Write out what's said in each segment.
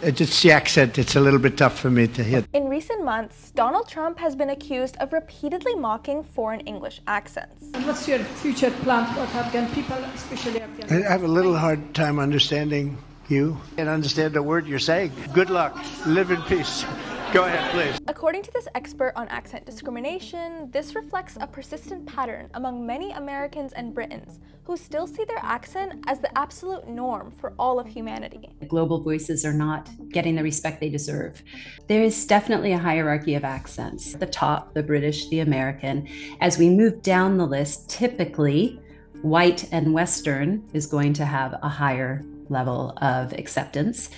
It's the accent. It's a little bit tough for me to hit. In recent months, Donald Trump has been accused of repeatedly mocking foreign English accents. And what's your future plan for Afghan people, especially Afghan? I have a little hard time understanding you and understand the word you're saying. Good luck. Live in peace. Go ahead, please. According to this expert on accent discrimination, this reflects a persistent pattern among many Americans and Britons who still see their accent as the absolute norm for all of humanity. Global voices are not getting the respect they deserve. There is definitely a hierarchy of accents. The top, the British, the American. As we move down the list, typically white and Western is going to have a higher level of acceptance.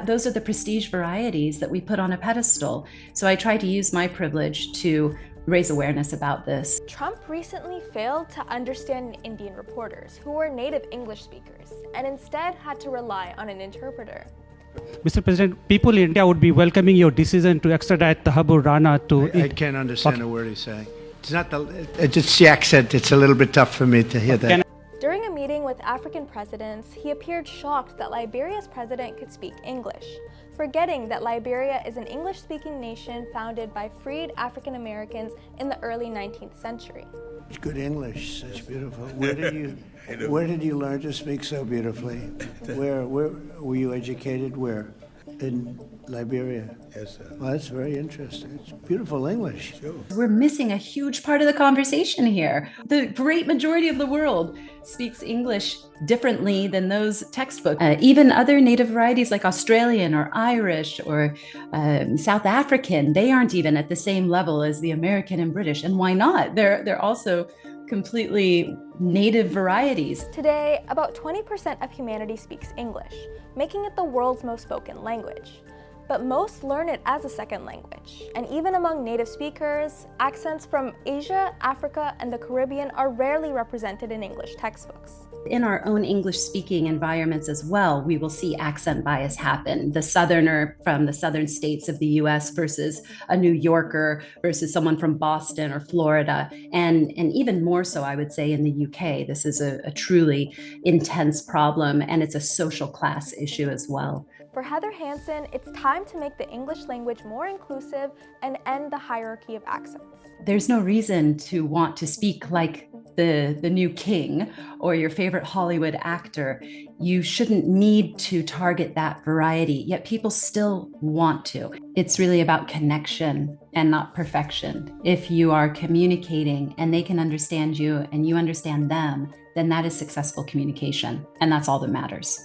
Those are the prestige varieties that we put on a pedestal. So I try to use my privilege to raise awareness about this. Trump recently failed to understand Indian reporters who were native English speakers and instead had to rely on an interpreter. Mr. President, people in India would be welcoming your decision to extradite the Habur Rana to... I can't understand a word he's saying. It's the accent. It's a little bit tough for me to hear that. During a meeting with African presidents, he appeared shocked that Liberia's president could speak English, forgetting that Liberia is an English-speaking nation founded by freed African Americans in the early 19th century. It's good English, such beautiful. Where did you learn to speak so beautifully? Where were you educated? Where? In Liberia? Yes, sir. Well, that's very interesting. It's beautiful English. Sure. We're missing a huge part of the conversation here. The great majority of the world speaks English differently than those textbooks. Even other native varieties like Australian or Irish or South African, they aren't even at the same level as the American and British. And why not? They're also completely native varieties. Today, about 20% of humanity speaks English, making it the world's most spoken language. But most learn it as a second language. And even among native speakers, accents from Asia, Africa, and the Caribbean are rarely represented in English textbooks. In our own English-speaking environments as well, we will see accent bias happen. The Southerner from the southern states of the US versus a New Yorker versus someone from Boston or Florida. And even more so, I would say, in the UK. This is a truly intense problem, and it's a social class issue as well. For Heather Hansen, it's time to make the English language more inclusive and end the hierarchy of accents. There's no reason to want to speak like the new king or your favorite Hollywood actor. You shouldn't need to target that variety, yet people still want to. It's really about connection and not perfection. If you are communicating and they can understand you and you understand them, then that is successful communication, and that's all that matters.